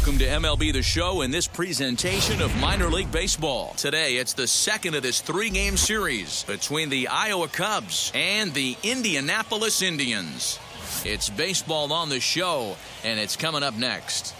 Welcome to MLB The Show and this presentation of minor league baseball. Today, it's the second of this three-game series between the Iowa Cubs and the Indianapolis Indians. It's baseball on the show, and it's coming up next.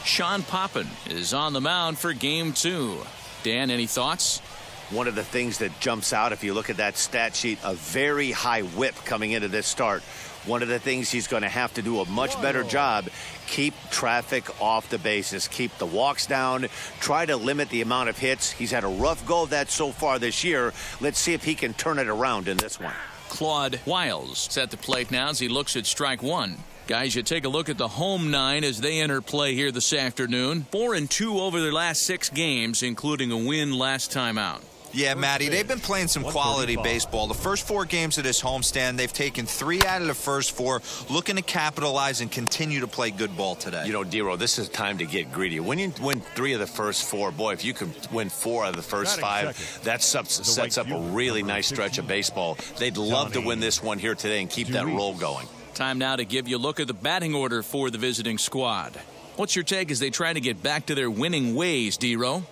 Sean Poppin is on the mound for Game 2. Dan, any thoughts? One of the things that jumps out, if you look at that stat sheet, a very high whip coming into this start. One of the things he's going to have to do a much better job, keep traffic off the bases, keep the walks down, try to limit the amount of hits. He's had a rough go of that so far this year. Let's see if he can turn it around in this one. Claude Wiles at the plate now as he looks at strike one. Guys, you take a look at the home nine as they enter play here this afternoon. 4-2 over their last 6 games, including a win last time out. Yeah, Matty, they've been playing some quality baseball. The first 4 games of this homestand, they've taken 3 out of the first 4, looking to capitalize and continue to play good ball today. You know, Dero, this is time to get greedy. When you win 3 of the first 4, boy, if you can win 4 out of the first 5, that sets up a really nice stretch of baseball. They'd love to win this one here today and keep that roll going. Time now to give you a look at the batting order for the visiting squad. What's your take as they try to get back to their winning ways, Dero?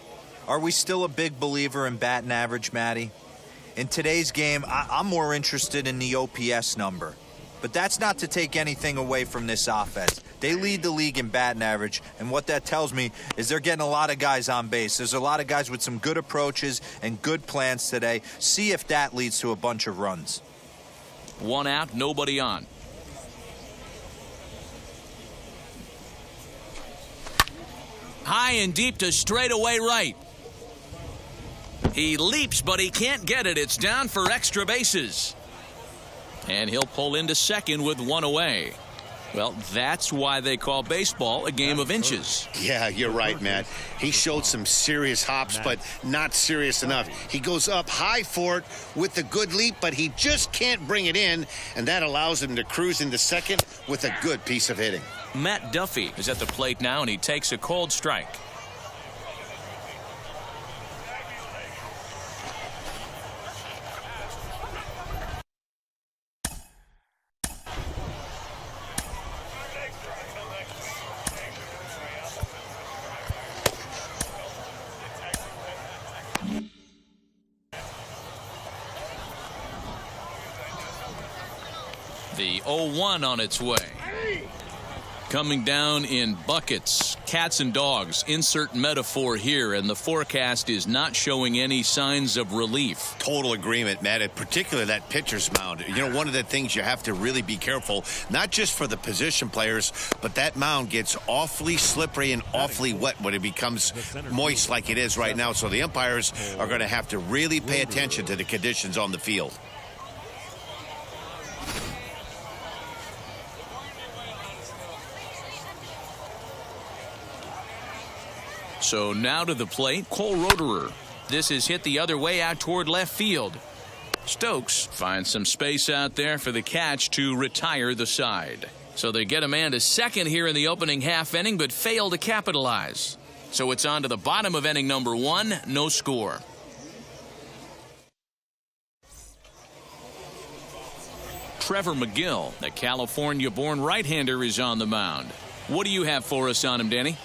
Are we still a big believer in batting average, Matty? In today's game, I'm more interested in the OPS number. But that's not to take anything away from this offense. They lead the league in batting average, and what that tells me is they're getting a lot of guys on base. There's a lot of guys with some good approaches and good plans today. See if that leads to a bunch of runs. 1 out, nobody on. High and deep to straightaway right. He leaps, but he can't get it. It's down for extra bases. And he'll pull into second with 1 away. Well, that's why they call baseball a game of inches. Yeah, you're right, Matt. He showed some serious hops, but not serious enough. He goes up high for it with a good leap, but he just can't bring it in, and that allows him to cruise into second with a good piece of hitting. Matt Duffy is at the plate now, and he takes a cold strike. The 0-1 on its way. Coming down in buckets, cats and dogs, insert metaphor here, and the forecast is not showing any signs of relief. Total agreement, Matt, in particular that pitcher's mound. You know, one of the things you have to really be careful, not just for the position players, but that mound gets awfully slippery and awfully wet when it becomes moist like it is right now. So the umpires are going to have to really pay attention to the conditions on the field. So now to the plate, Cole Roederer. This is hit the other way out toward left field. Stokes finds some space out there for the catch to retire the side. So they get a man to second here in the opening half inning, but fail to capitalize. So it's on to the bottom of inning number 1, no score. Trevor McGill, the California-born right-hander, is on the mound. What do you have for us on him, Danny?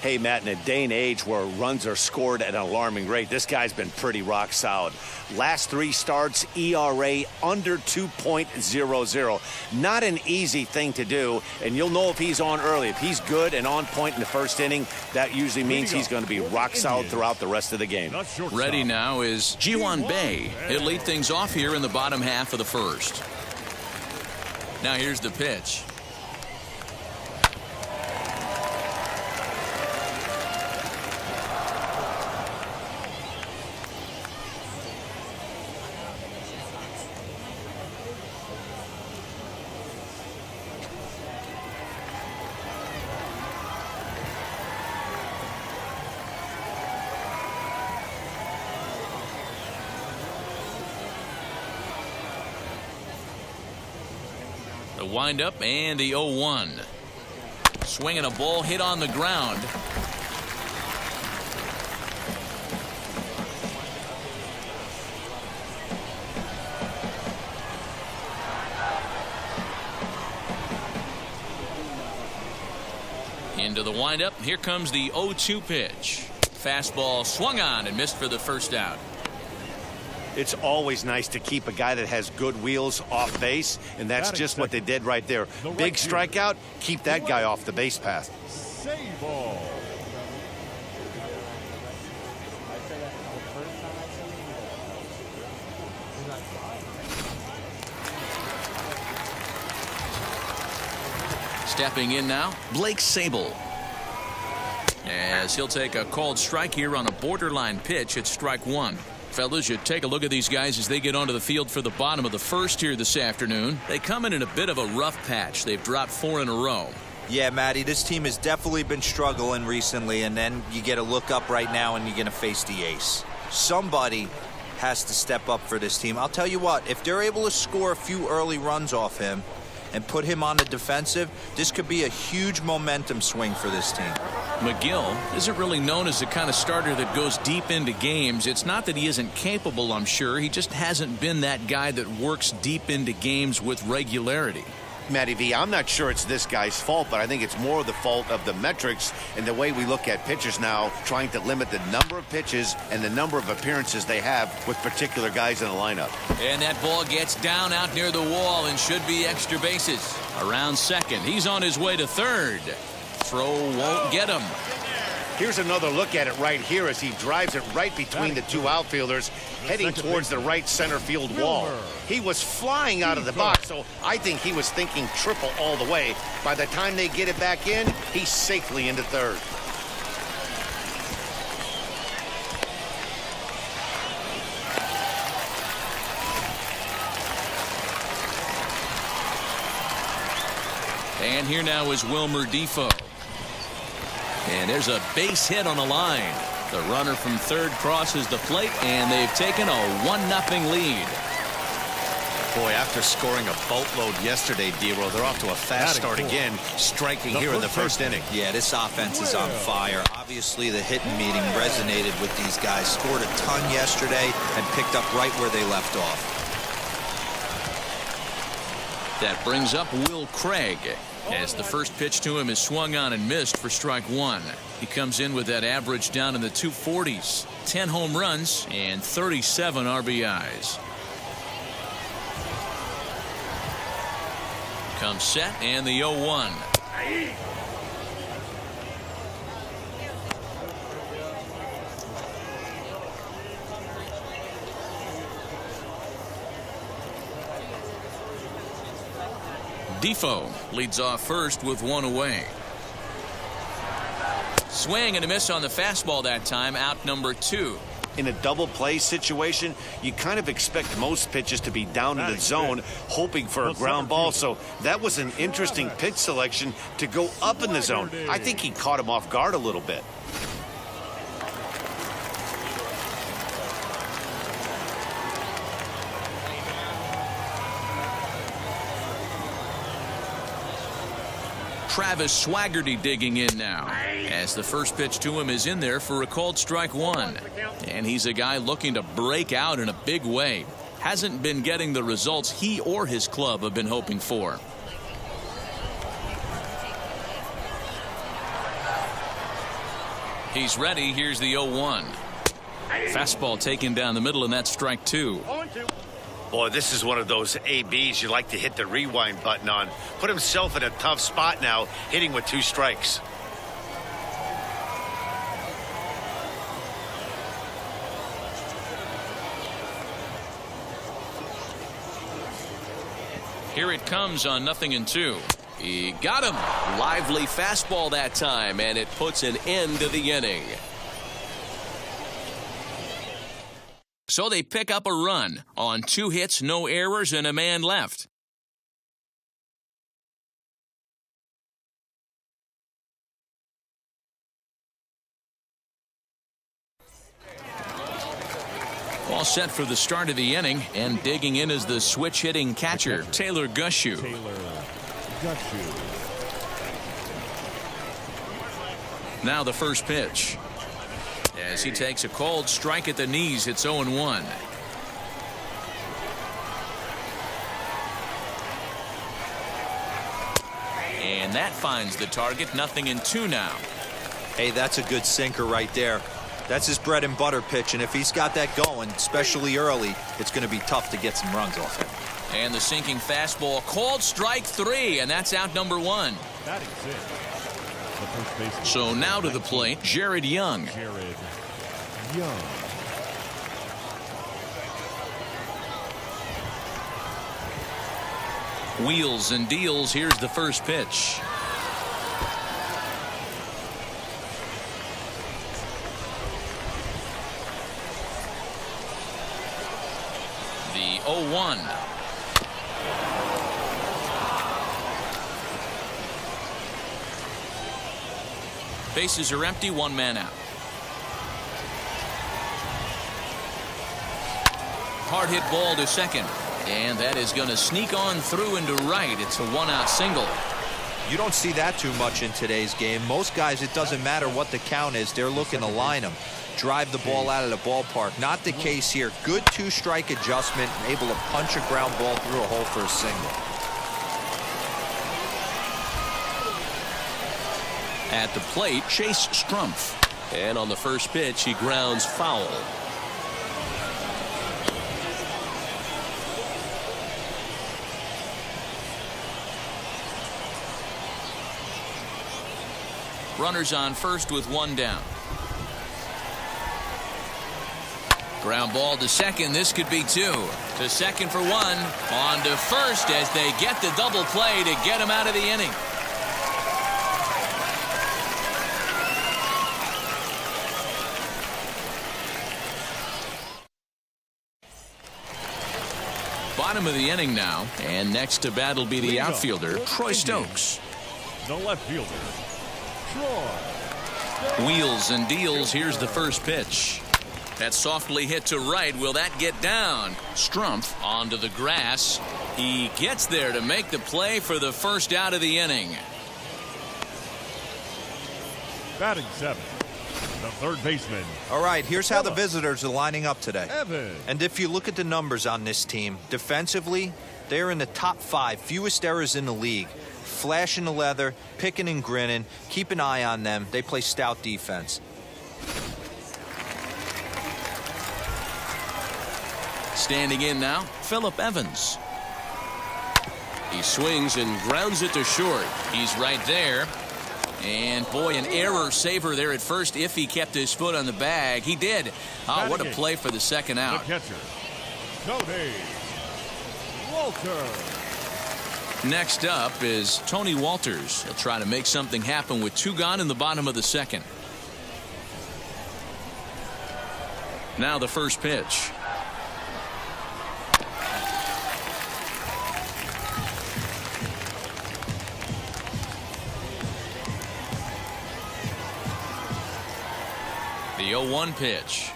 Hey, Matt, in a day and age where runs are scored at an alarming rate, this guy's been pretty rock solid. Last 3 starts, ERA under 2.00. Not an easy thing to do, and you'll know if he's on early. If he's good and on point in the first inning, that usually means he's going to be rock solid throughout the rest of the game. Ready now is Ji-hwan Bae. He'll lead things off here in the bottom half of the first. Now here's the pitch. The windup and the 0-1. Swinging a ball hit on the ground. And to the windup, here comes the 0-2 pitch. Fastball swung on and missed for the first out. It's always nice to keep a guy that has good wheels off base, and that's just what they did right there. Big strikeout, keep that guy off the base path. Save ball. Stepping in now, Blake Sable. As he'll take a called strike here on a borderline pitch at strike one. Fellas, you take a look at these guys as they get onto the field for the bottom of the first here this afternoon. They come in a bit of a rough patch. They've dropped 4 in a row. Yeah, Matty, this team has definitely been struggling recently, and then you get a look up right now and you're going to face the ace. Somebody has to step up for this team. I'll tell you what, if they're able to score a few early runs off him and put him on the defensive, this could be a huge momentum swing for this team. McGill isn't really known as the kind of starter that goes deep into games. It's not that he isn't capable, I'm sure. He just hasn't been that guy that works deep into games with regularity. Matty V, I'm not sure it's this guy's fault, but I think it's more the fault of the metrics and the way we look at pitchers now, trying to limit the number of pitches and the number of appearances they have with particular guys in the lineup. And that ball gets down out near the wall and should be extra bases. Around second, he's on his way to third. Throw won't get him. Here's another look at it right here as he drives it right between the two outfielders, heading towards the right center field wall. He was flying out of the box, so I think he was thinking triple all the way. By the time they get it back in, he's safely into third. And here now is Wilmer Defoe. And there's a base hit on the line. The runner from third crosses the plate, and they've taken a 1-0 lead. Boy, after scoring a boatload yesterday, D-Row, they're off to a fast start again, striking here in the first inning. Yeah, this offense is on fire. Obviously, the hitting meeting resonated with these guys. Scored a ton yesterday and picked up right where they left off. That brings up Will Craig, as the first pitch to him is swung on and missed for strike one. He comes in with that average down in the 240s, 10 home runs and 37 RBIs. Comes set and the 0-1. Defoe leads off first with 1 away. Swing and a miss on the fastball that time, out number 2. In a double play situation, you kind of expect most pitches to be down in the zone, hoping for a ground ball. So that was an interesting pitch selection to go up in the zone. I think he caught him off guard a little bit. Travis Swaggerty digging in now, as the first pitch to him is in there for a called strike one. And he's a guy looking to break out in a big way. Hasn't been getting the results he or his club have been hoping for. He's ready. Here's the 0-1. Fastball taken down the middle, and that's strike 2. Boy, this is one of those ABs you like to hit the rewind button on. Put himself in a tough spot now, hitting with 2 strikes. Here it comes on 0-2. He got him. Lively fastball that time, and it puts an end to the inning. So they pick up a run on 2 hits, no errors, and a man left. All set for the start of the inning, and digging in is the switch-hitting catcher, Taylor Gushu. Now the first pitch. As he takes a called strike at the knees, it's 0-1. And that finds the target. 0-2 now. Hey, that's a good sinker right there. That's his bread and butter pitch, and if he's got that going, especially early, it's going to be tough to get some runs off him. And the sinking fastball called strike 3, and that's out number 1. That is it. The first baseman. So now to the plate, Jared Young. Jared Young. Wheels and deals. Here's the first pitch. The 0-1. Bases are empty, 1 man out. Hard hit ball to second. And that is going to sneak on through into right. It's a 1-out single. You don't see that too much in today's game. Most guys, it doesn't matter what the count is. They're looking to line them, drive the ball out of the ballpark. Not the case here. Good 2-strike adjustment, able to punch a ground ball through a hole for a single. At the plate, Chase Strumpf. And on the first pitch, he grounds foul. Runners on first with 1 down. Ground ball to second. This could be 2. To second for 1. On to first as they get the double play to get him out of the inning. Bottom of the inning now. And next to bat will be the outfielder, Troy Stokes. The left fielder, Troy. Wheels and deals. Here's the first pitch. That's softly hit to right. Will that get down? Strumpf onto the grass. He gets there to make the play for the first out of the inning. Batting 7, the third baseman. All right, here's how the visitors are lining up today. Evan. And if you look at the numbers on this team, defensively, they're in the top 5, fewest errors in the league. Flashing the leather, picking and grinning. Keep an eye on them. They play stout defense. Standing in now, Phillip Evans. He swings and grounds it to short. He's right there. And boy, an error saver there at first if he kept his foot on the bag. He did. Oh, what a play for the second out. The catcher, Tony Walter. Next up is Tony Walters. He'll try to make something happen with 2 gone in the bottom of the second. Now the first pitch. The 0-1 pitch.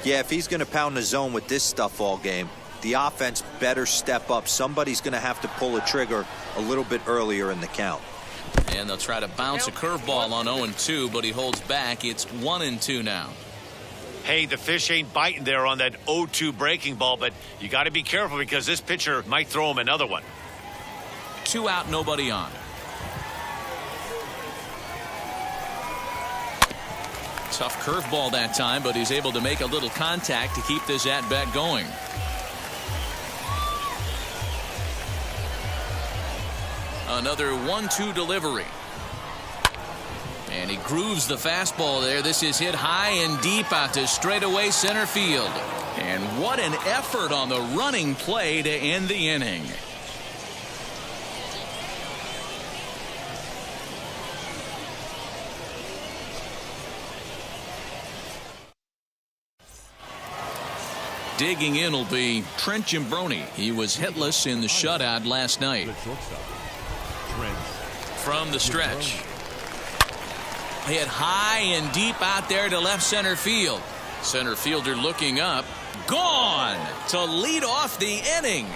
Yeah, if he's going to pound the zone with this stuff all game, the offense better step up. Somebody's going to have to pull a trigger a little bit earlier in the count. And they'll try to bounce a curveball on 0-2, but he holds back. It's 1-2 now. Hey, the fish ain't biting there on that 0-2 breaking ball, but you got to be careful because this pitcher might throw him another one. 2 out, nobody on. Tough curveball that time, but he's able to make a little contact to keep this at-bat going. Another 1-2 delivery. And he grooves the fastball there. This is hit high and deep out to straightaway center field. And what an effort on the running play to end the inning. Digging in will be Trent Gimbroni. He was hitless in the shutout last night. From the stretch. Hit high and deep out there to left center field. Center fielder looking up. Gone to lead off the inning.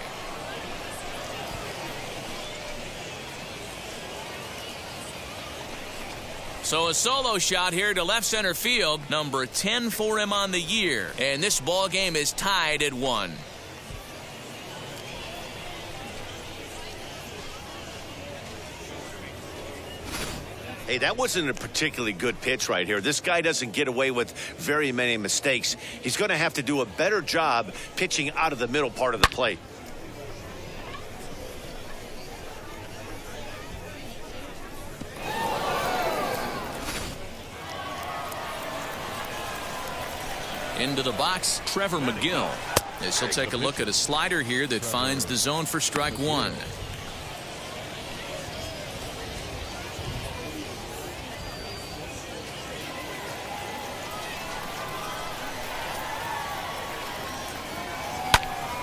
So a solo shot here to left center field, number 10 for him on the year. And this ball game is tied at 1. Hey, that wasn't a particularly good pitch right here. This guy doesn't get away with very many mistakes. He's going to have to do a better job pitching out of the middle part of the plate. Into the box, Trevor McGill. As he'll take a look at a slider here that finds the zone for strike one.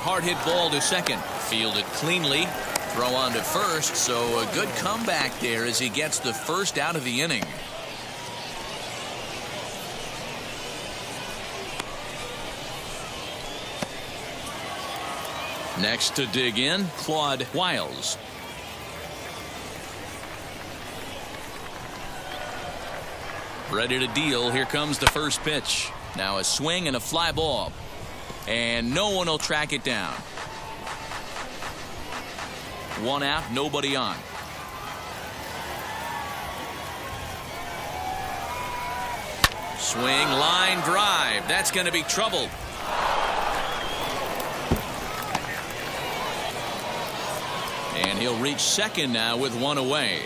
Hard hit ball to second. Fielded cleanly. Throw on to first, so a good comeback there as he gets the first out of the inning. Next to dig in, Claude Wiles. Ready to deal. Here comes the first pitch. Now a swing and a fly ball. And no one will track it down. One out, nobody on. Swing, line drive. That's going to be trouble. And he'll reach second now with one away.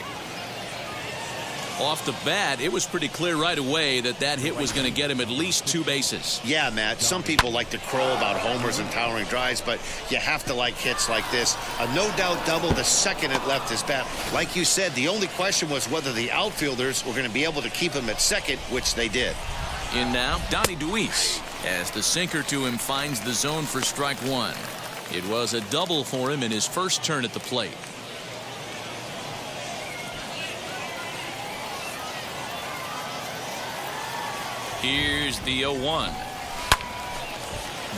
Off the bat, it was pretty clear right away that that hit was going to get him at least two bases. Yeah, Matt, some people like to crow about homers and towering drives, but you have to like hits like this. A no-doubt double the second it left his bat. Like you said, the only question was whether the outfielders were going to be able to keep him at second, which they did. In now, Donnie Deweese, as the sinker to him finds the zone for strike one. It was a double for him in his first turn at the plate. Here's the 0-1.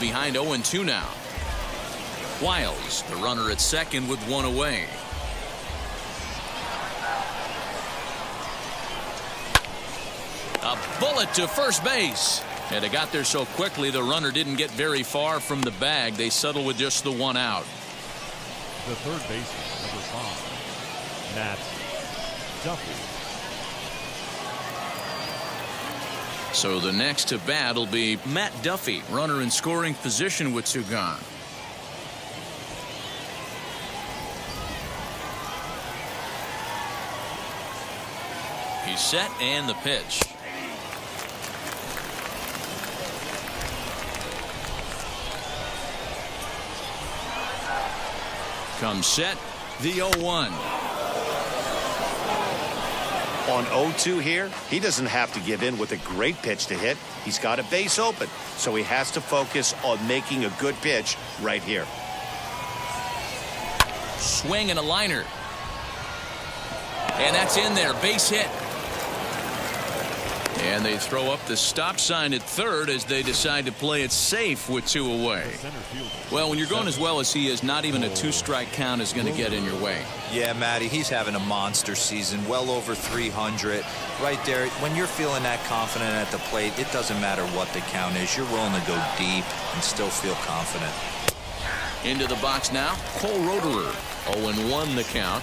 Behind 0-2 now. Wiles, the runner at second with one away. A bullet to first base. And they got there so quickly the runner didn't get very far from the bag. They settled with just the one out. The third baseman, number 5, Matt Duffy. So the next to bat will be Matt Duffy, runner in scoring position with two gone. He's set and the pitch. Comes set, the 0-1. On 0-2 here, he doesn't have to give in with a great pitch to hit. He's got a base open, so he has to focus on making a good pitch right here. Swing and a liner. And that's in there, base hit. And they throw up the stop sign at third as they decide to play it safe with two away. Well, when you're going as well as he is, not even a two-strike count is going to get in your way. Yeah, Matty, he's having a monster season, well over 300. Right there, when you're feeling that confident at the plate, it doesn't matter what the count is. You're willing to go deep and still feel confident. Into the box now, Cole Roederer. 0-1 the count.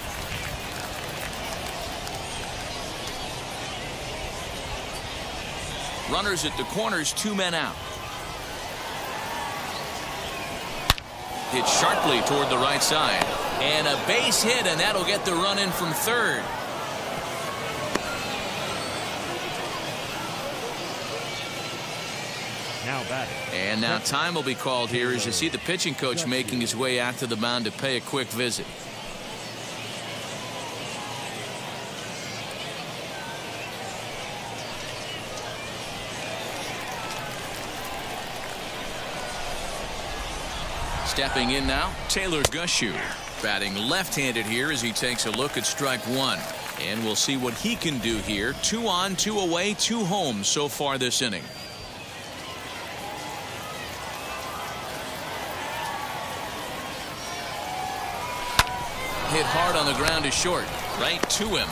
Runners at the corners, two men out. Hit sharply toward the right side. And a base hit, and that'll get the run in from third. Now batting. And now time will be called here as you see the pitching coach making his way out to the mound to pay a quick visit. Stepping in now, Taylor Gushu, batting left-handed here as he takes a look at strike one. And we'll see what he can do here. 2 on, 2 away, 2 home so far this inning. Hit hard on the ground to short, right to him.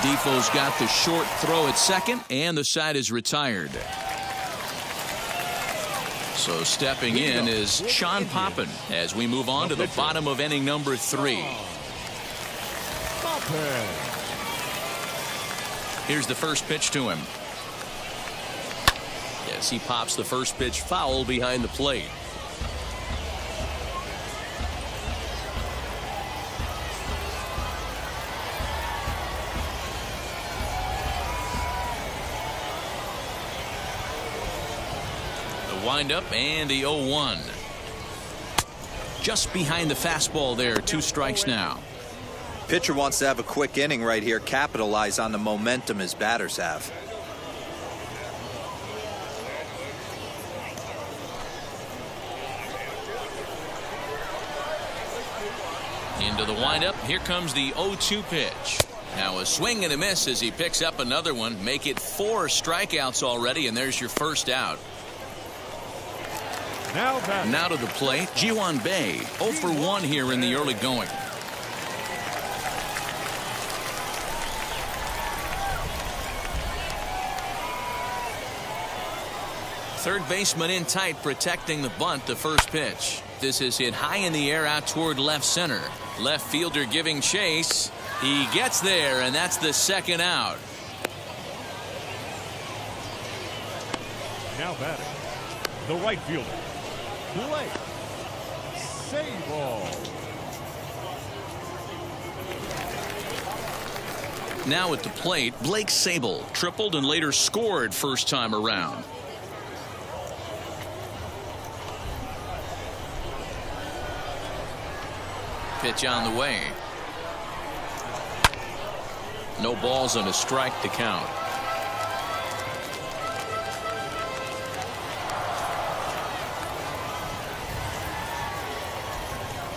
Defoe's got the short throw at second, and the side is retired. So stepping in is Sean Poppin as we move on to the bottom of inning number 3. Here's the first pitch to him. Yes, he pops the first pitch foul behind the plate. The windup and the 0-1. Just behind the fastball there. 2 strikes now. Pitcher wants to have a quick inning right here, capitalize on the momentum his batters have. Into the windup. Here comes the 0-2 pitch. Now a swing and a miss as he picks up another one. Make it 4 strikeouts already, and there's your first out. Now to the plate, Ji-hwan Bae. 0 for 1 here in the early going. Third baseman in tight, protecting the bunt. The first pitch. This is hit high in the air out toward left center. Left fielder giving chase. He gets there, and that's the second out. Now batting, the right fielder, Blake Sable. Now at the plate, Blake Sable tripled and later scored first time around. Pitch on the way. No balls and a strike to count.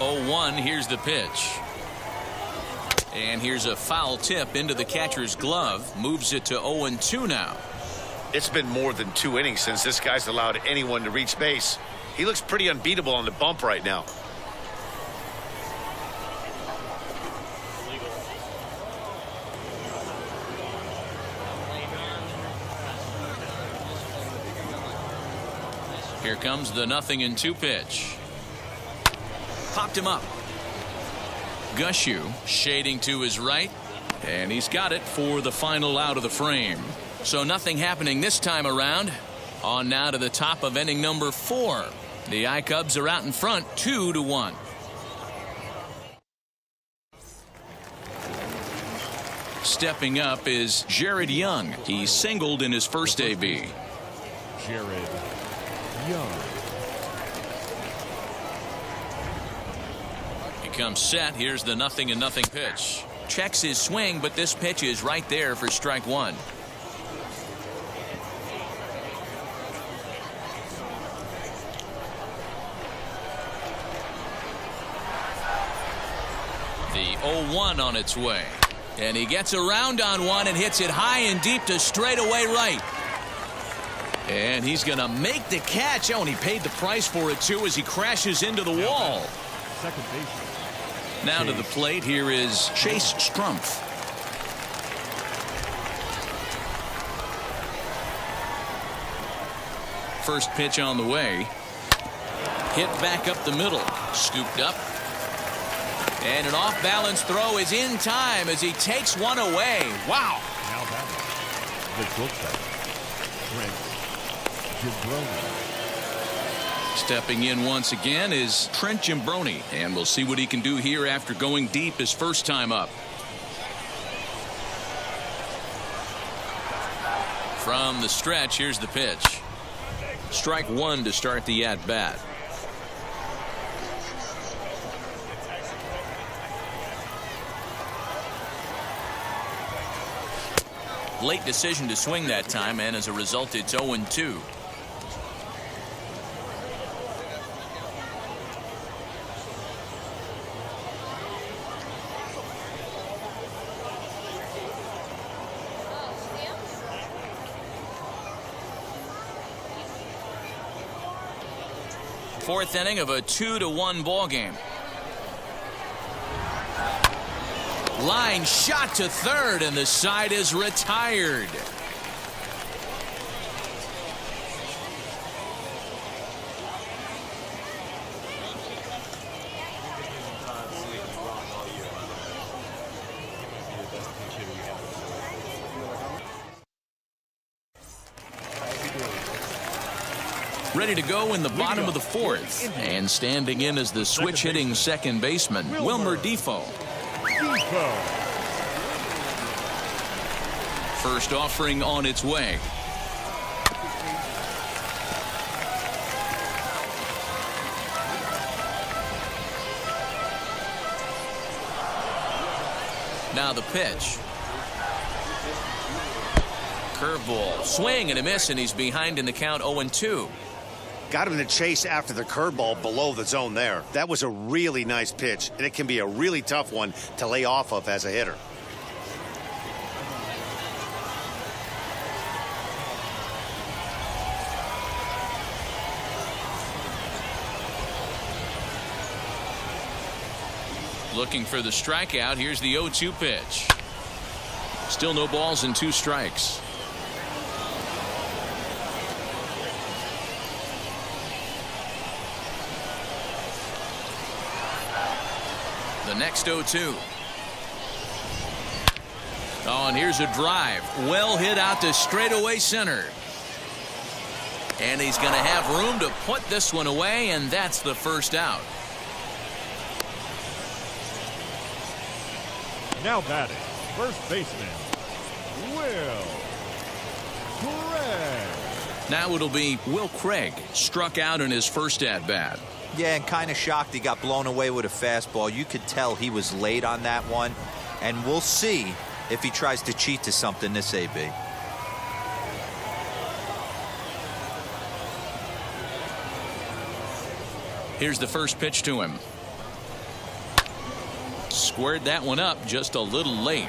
Oh, 1. Here's the pitch. And here's a foul tip into the catcher's glove. Moves it to 0-2 now. It's been more than 2 innings since this guy's allowed anyone to reach base. He looks pretty unbeatable on the bump right now. Here comes the 0-2 pitch. Popped him up. Gushu shading to his right, and he's got it for the final out of the frame. So nothing happening this time around. On now to the top of inning number 4. The I-Cubs are out in front 2-1. Stepping up is Jared Young. He singled in his first AB. Jared Young. He comes set. Here's the 0-0 pitch. Checks his swing, but this pitch is right there for strike 1. The 0-1 on its way. And he gets around on one and hits it high and deep to straightaway right. And he's going to make the catch. Oh, and he paid the price for it, too, as he crashes into the wall. Second baseman. Now to the plate, here is Chase Strumpf. First pitch on the way. Hit back up the middle. Scooped up. And an off-balance throw is in time as he takes one away. Wow. Now batting, the shortstop, Trent Giambrone. Stepping in once again is Trent Giambrone, and we'll see what he can do here after going deep his first time up. From the stretch, here's the pitch. Strike 1 to start the at-bat. Late decision to swing that time, and as a result, it's 0-2. Fourth inning of a 2-1 ball game. Line shot to third, and the side is retired. Ready to go in the bottom of the fourth. And standing in as the switch-hitting second baseman, Wilmer Defoe. First offering on its way. Now the pitch. Curveball. Swing and a miss, and he's behind in the count 0-2. Got him in the chase after the curveball below the zone there. That was a really nice pitch, and it can be a really tough one to lay off of as a hitter. Looking for the strikeout. Here's the 0-2 pitch. Still no balls and 2 strikes. The next 0-2. Oh, and here's a drive. Well hit out to straightaway center. And he's going to have room to put this one away, and that's the first out. Now batting, first baseman, Will Craig. Now it'll be Will Craig, struck out in his first at-bat. Yeah, and kind of shocked he got blown away with a fastball. You could tell he was late on that one. And we'll see if he tries to cheat to something this AB. Here's the first pitch to him. Squared that one up just a little late.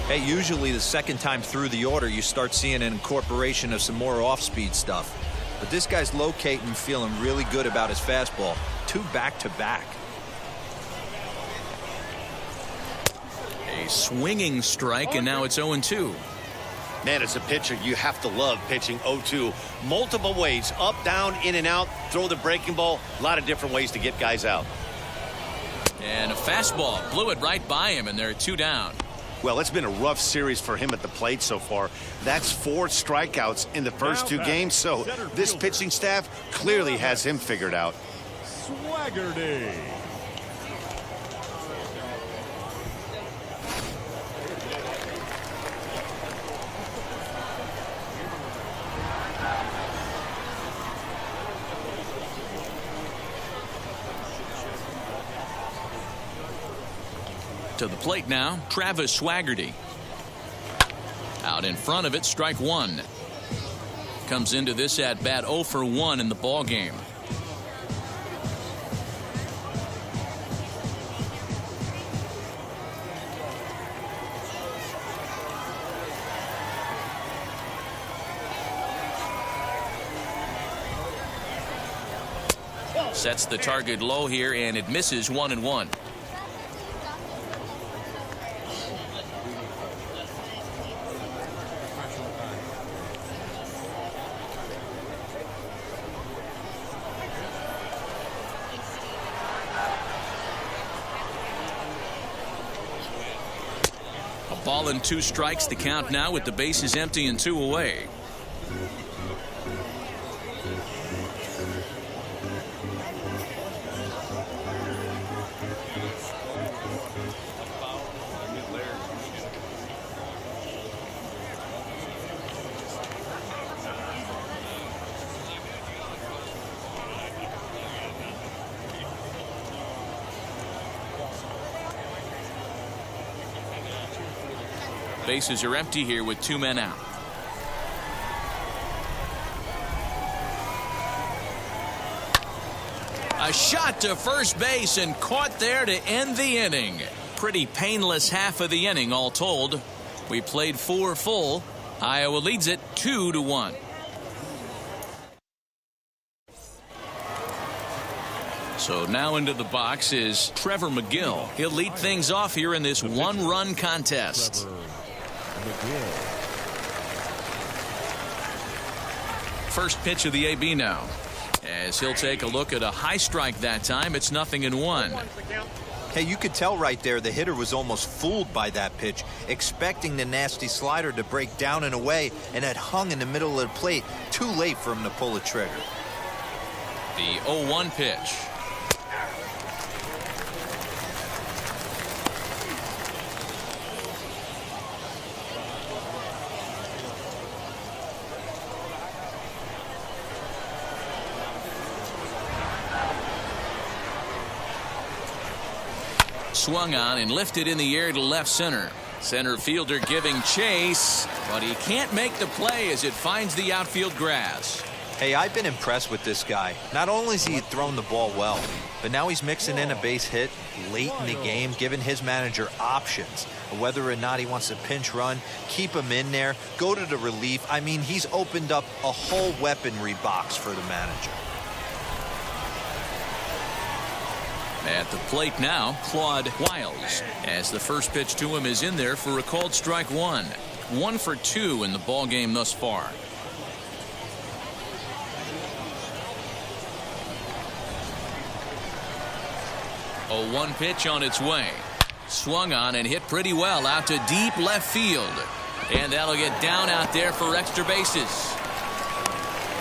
Hey, usually the second time through the order, you start seeing an incorporation of some more off-speed stuff. But this guy's locating and feeling really good about his fastball. 2 back-to-back. A swinging strike, and now it's 0-2. Man, as a pitcher, you have to love pitching 0-2. Multiple ways, up, down, in and out, throw the breaking ball. A lot of different ways to get guys out. And a fastball blew it right by him, and they're 2 down. Well, it's been a rough series for him at the plate so far. That's 4 strikeouts in the first 2 games, so this pitching staff clearly has him figured out. Swaggerty. To the plate now, Travis Swaggerty. Out in front of it, strike 1. Comes into this at bat 0 for 1 in the ball game. Sets the target low here, and it misses 1-1. Ball and 2 strikes, the count now with the bases empty and 2 away. Bases are empty here with 2 men out. A shot to first base and caught there to end the inning. Pretty painless half of the inning all told. We played 4 full. Iowa leads it 2-1. So now into the box is Trevor McGill. He'll lead things off here in this 1-run contest. First pitch of the AB now, as he'll take a look at a high strike that time. It's 0-1. Hey, you could tell right there the hitter was almost fooled by that pitch, expecting the nasty slider to break down and away, and had hung in the middle of the plate. Too late for him to pull the trigger. The 0-1 pitch. Swung on and lifted in the air to left center. Center fielder giving chase, but he can't make the play as it finds the outfield grass. Hey, I've been impressed with this guy. Not only has he thrown the ball well, but now he's mixing in a base hit late in the game, giving his manager options. Whether or not he wants to pinch run, keep him in there, go to the relief. I mean, he's opened up a whole weaponry box for the manager. At the plate now, Claude Wiles, as the first pitch to him is in there for a called strike one. 1 for 2 in the ball game thus far. A 1 pitch on its way. Swung on and hit pretty well out to deep left field. And that'll get down out there for extra bases.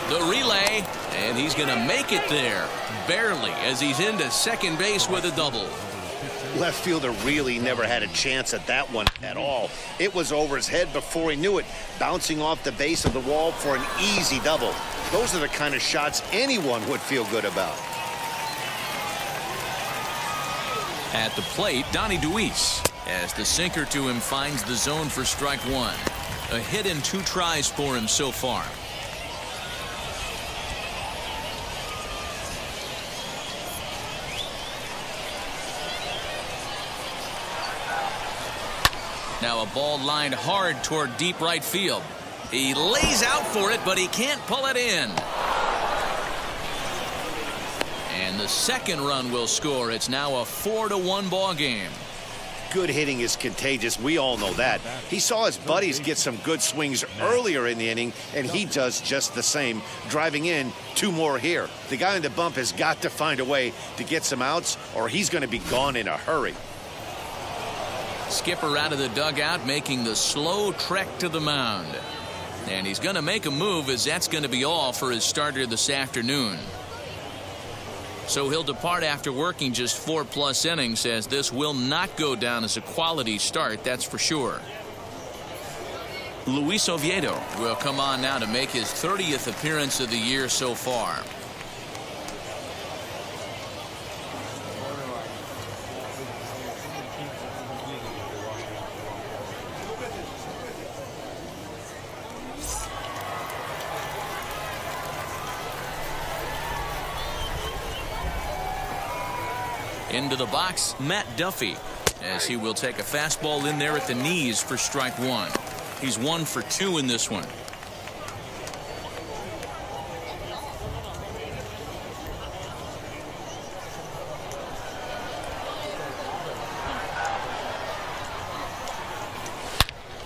The relay, and he's going to make it there. Barely, as he's into second base with a double. Left fielder really never had a chance at that one at all. It was over his head before he knew it, bouncing off the base of the wall for an easy double. Those are the kind of shots anyone would feel good about. At the plate, Donnie Deweese, as the sinker to him finds the zone for strike one. A hit in 2 tries for him so far. Now a ball lined hard toward deep right field. He lays out for it, but he can't pull it in. And the second run will score. It's now a 4-1 ball game. Good hitting is contagious. We all know that. He saw his buddies get some good swings earlier in the inning, and he does just the same, driving in 2 more here. The guy in the bump has got to find a way to get some outs, or he's going to be gone in a hurry. Skipper out of the dugout, making the slow trek to the mound. And he's going to make a move, as that's going to be all for his starter this afternoon. So he'll depart after working just 4+ innings, as this will not go down as a quality start, that's for sure. Luis Oviedo will come on now to make his 30th appearance of the year so far. Into the box, Matt Duffy, as he will take a fastball in there at the knees for strike one. He's 1 for 2 in this one.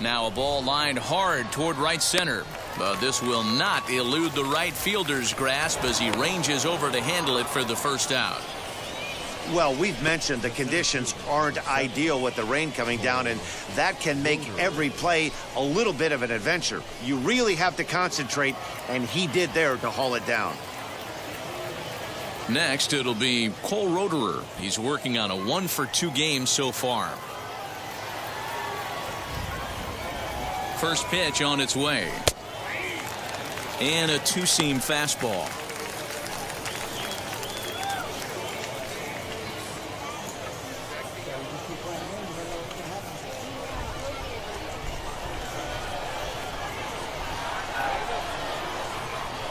Now a ball lined hard toward right center, but this will not elude the right fielder's grasp as he ranges over to handle it for the first out. Well, we've mentioned the conditions aren't ideal with the rain coming down, and that can make every play a little bit of an adventure. You really have to concentrate, and he did there to haul it down. Next, it'll be Cole Roederer. He's working on a 1 for 2 game so far. First pitch on its way. And a 2-seam fastball.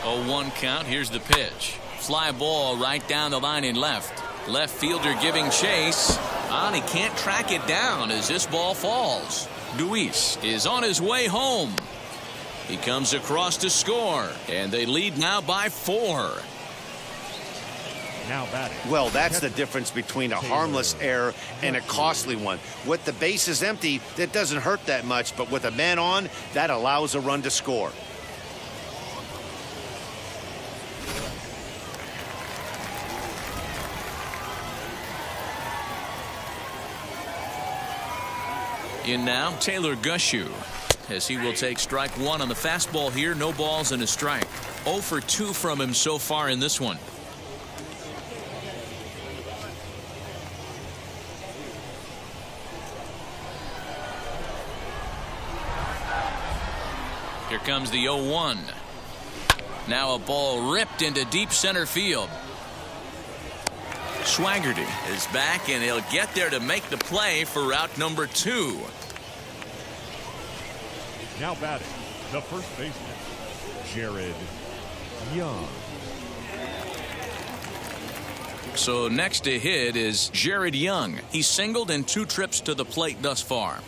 A 1 count. Here's the pitch. Fly ball right down the line in left. Left fielder giving chase. And he can't track it down as this ball falls. Deweese is on his way home. He comes across to score, and they lead now by 4. Now batting. Well, that's the difference between a harmless error and a costly one. With the bases empty, that doesn't hurt that much, but with a man on, that allows a run to score. In now, Taylor Gushu, as he will take strike one on the fastball here. No balls and a strike. 0 for 2 from him so far in this one. comes the 0-1. Now a ball ripped into deep center field. Swaggerty is back, and he'll get there to make the play for route number 2. Now batting, the first baseman, Jared Young. So next to hit is Jared Young. He's singled in 2 trips to the plate thus far.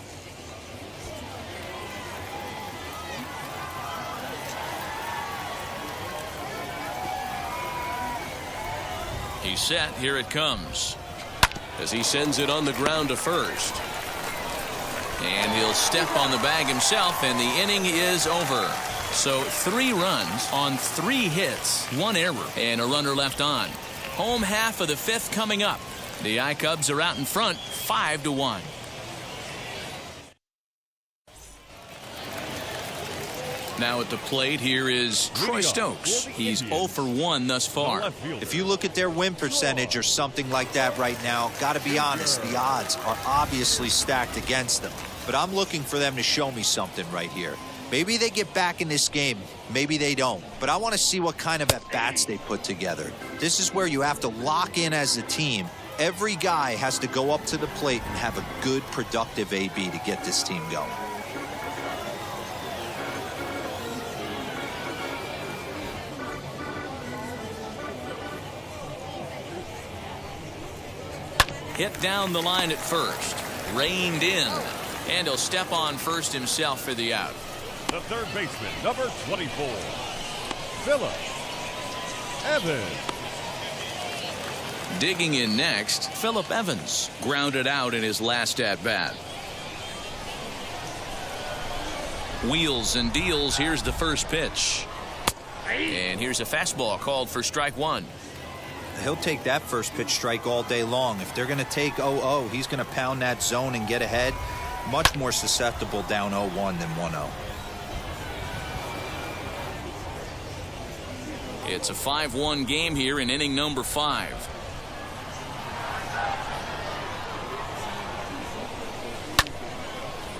He's set. Here it comes. As he sends it on the ground to first. And he'll step on the bag himself, and the inning is over. So 3 runs on 3 hits, 1 error, and a runner left on. Home half of the 5th coming up. The I-Cubs are out in front, 5-1. Now at the plate, here is Troy Stokes. He's 0 for 1 thus far. If you look at their win percentage or something like that right now, got to be honest, the odds are obviously stacked against them. But I'm looking for them to show me something right here. Maybe they get back in this game, maybe they don't. But I want to see what kind of at-bats they put together. This is where you have to lock in as a team. Every guy has to go up to the plate and have a good, productive AB to get this team going. Hit down the line at first. Reined in. And he'll step on first himself for the out. The third baseman, number 24, Philip Evans. Digging in next, Philip Evans. Grounded out in his last at-bat. Wheels and deals. Here's the first pitch. And here's a fastball called for strike 1. He'll take that first pitch strike all day long. If they're going to take 0-0, he's going to pound that zone and get ahead. Much more susceptible down 0-1 than 1-0. It's a 5-1 game here in inning number 5.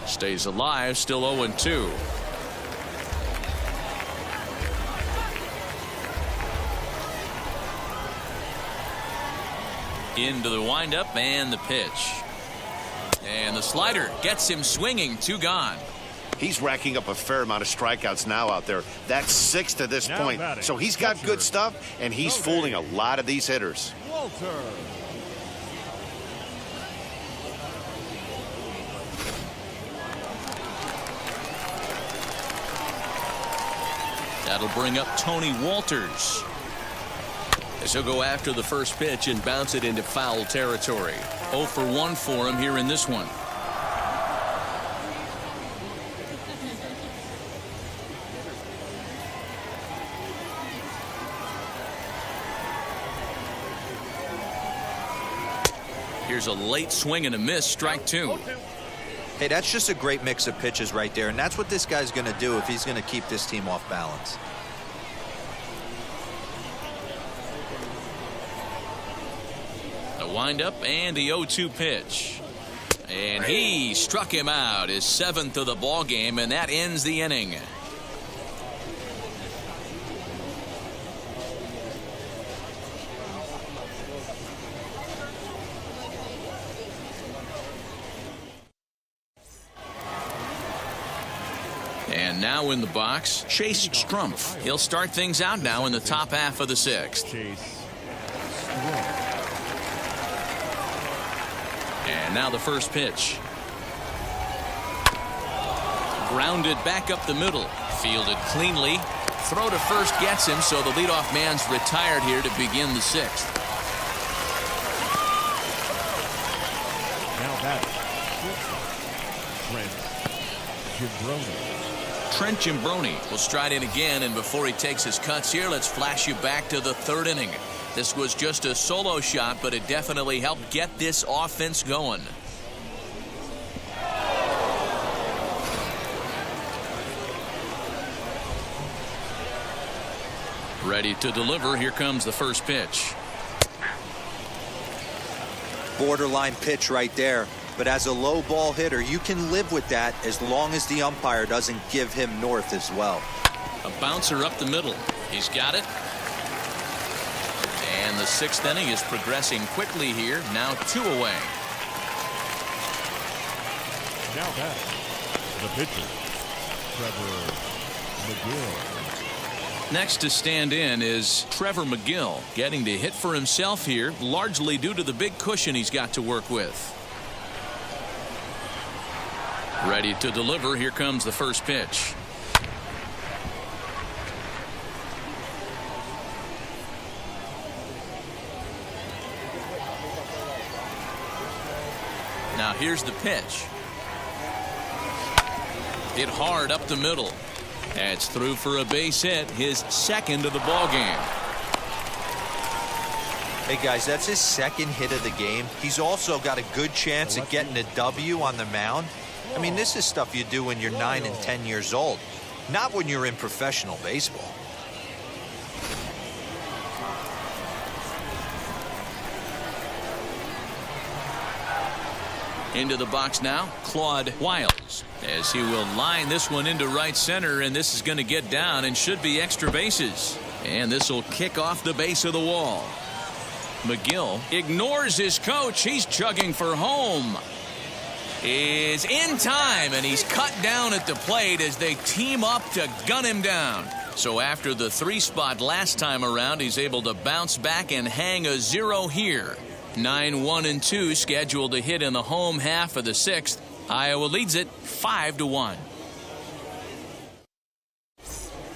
Stays alive, still 0-2. Into the windup and the pitch. And the slider gets him swinging. 2 gone. He's racking up a fair amount of strikeouts now out there. That's 6 to this point. So he's got good stuff, and he's fooling a lot of these hitters. Walter. That'll bring up Tony Walters. As he'll go after the first pitch and bounce it into foul territory. 0 for 1 for him here in this one. Here's a late swing and a miss, strike 2. Hey, that's just a great mix of pitches right there, and that's what this guy's going to do if he's going to keep this team off balance. The windup and the 0-2 pitch. And he struck him out, his 7th of the ball game, and that ends the inning. And now in the box, Chase Strumpf. He'll start things out now in the top half of the 6th. And now the first pitch. Grounded back up the middle. Fielded cleanly. Throw to first gets him, so the leadoff man's retired here to begin the 6th. Now batting, Trent Gibroni. Trent Gibroni will stride in again, and before he takes his cuts here, let's flash you back to the 3rd inning. This was just a solo shot, but it definitely helped get this offense going. Ready to deliver. Here comes the first pitch. Borderline pitch right there. But as a low ball hitter, you can live with that as long as the umpire doesn't give him north as well. A bouncer up the middle. He's got it. And the 6th inning is progressing quickly here. Now 2 away. Now back, the pitcher, Trevor McGill. Next to stand in is Trevor McGill, getting to hit for himself here, largely due to the big cushion he's got to work with. Ready to deliver. Here comes the first pitch. Now here's the pitch. Hit hard up the middle. That's through for a base hit, his 2nd of the ball game. Hey guys, that's his 2nd hit of the game. He's also got a good chance at getting a W on the mound. I mean, this is stuff you do when you're 9 and 10 years old, not when you're in professional baseball. Into the box now, Claude Wiles, as he will line this one into right center, and this is going to get down and should be extra bases. And this will kick off the base of the wall. McGill ignores his coach. He's chugging for home. Is in time, and he's cut down at the plate as they team up to gun him down. So after the 3 spot last time around, he's able to bounce back and hang a 0 here. 9-1-2 scheduled to hit in the home half of the 6th. Iowa leads it 5-1.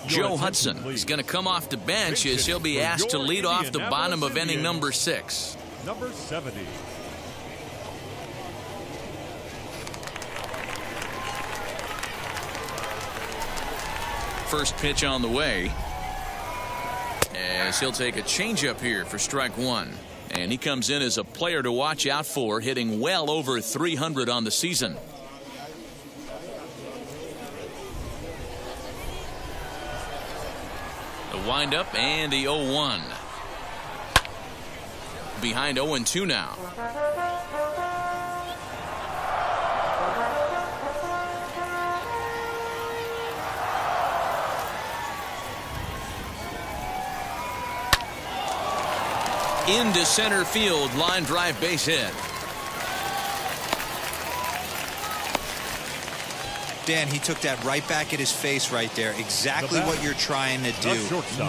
Joe Hudson is going to come off the bench as he'll be asked to lead off the bottom of inning number 6. Number 70. First pitch on the way, as he'll take a changeup here for strike 1. And he comes in as a player to watch out for, hitting well over 300 on the season. The windup and the 0-1. Behind 0-2 now. Into center field, line drive, base hit. Dan, he took that right back at his face right there. Exactly what you're trying to do.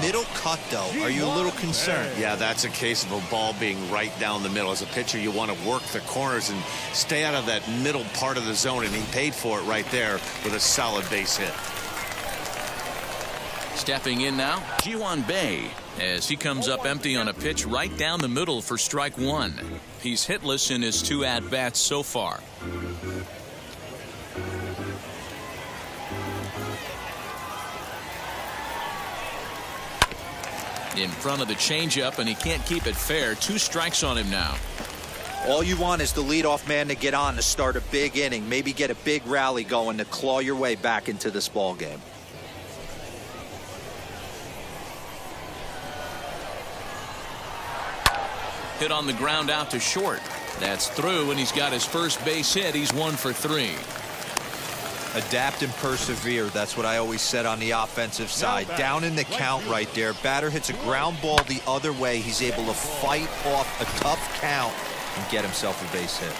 Middle cut, though. Are you a little concerned? Yeah, that's a case of a ball being right down the middle. As a pitcher, you want to work the corners and stay out of that middle part of the zone, and he paid for it right there with a solid base hit. Stepping in now, Ji-hwan Bae, as he comes up empty on a pitch right down the middle for strike 1. He's hitless in his 2 at-bats so far. In front of the changeup, and he can't keep it fair. 2 strikes on him now. All you want is the leadoff man to get on to start a big inning, maybe get a big rally going to claw your way back into this ball game. Hit on the ground out to short. That's through, and he's got his first base hit. He's 1 for 3. Adapt and persevere. That's what I always said on the offensive side. Down in the count right there. Batter hits a ground ball the other way. He's able to fight off a tough count and get himself a base hit.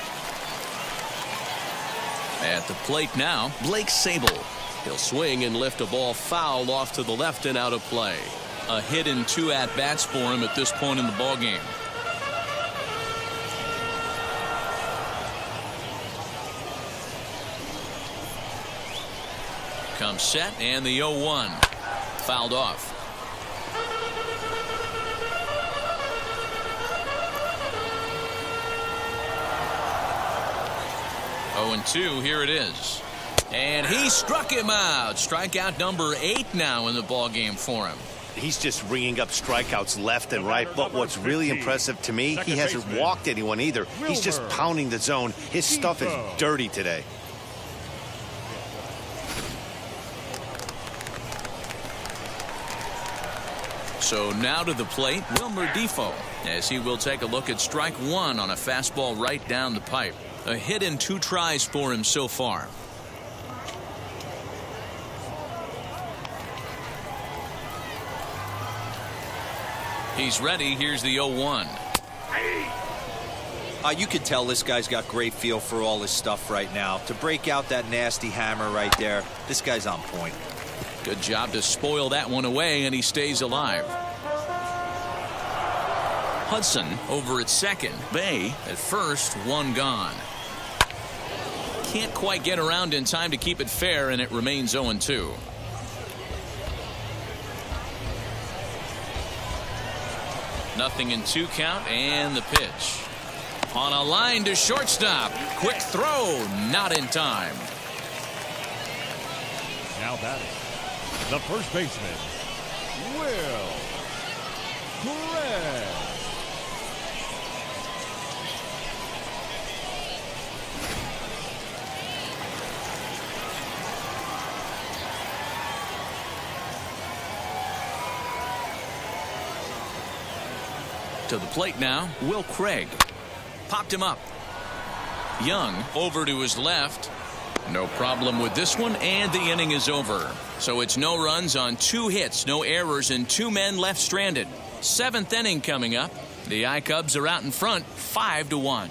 At the plate now, Blake Sable. He'll swing and lift a ball foul off to the left and out of play. A hit in 2 at-bats for him at this point in the ballgame. Comes set, and the 0-1. Fouled off. Oh, and 2, here it is. And he struck him out. Strikeout number 8 now in the ballgame for him. He's just ringing up strikeouts left and right, but what's really impressive to me, he hasn't walked anyone either. He's just pounding the zone. His stuff is dirty today. So now to the plate, Wilmer Defoe, as he will take a look at strike 1 on a fastball right down the pipe. A hit in 2 tries for him so far. He's ready. Here's the 0-1. You can tell this guy's got great feel for all his stuff right now. To break out that nasty hammer right there, this guy's on point. Good job to spoil that one away, and he stays alive. Hudson over at second. Bay at first, 1 gone. Can't quite get around in time to keep it fair, and it remains 0-2. Nothing in 2 count, and the pitch. On a line to shortstop. Quick throw, not in time. Now batting, the first baseman, Will Craig. To the plate now, Will Craig. Popped him up. Young over to his left. No problem with this one, and the inning is over. So it's no runs on 2 hits, no errors, and 2 men left stranded. 7th inning coming up. The I-Cubs are out in front, 5-1.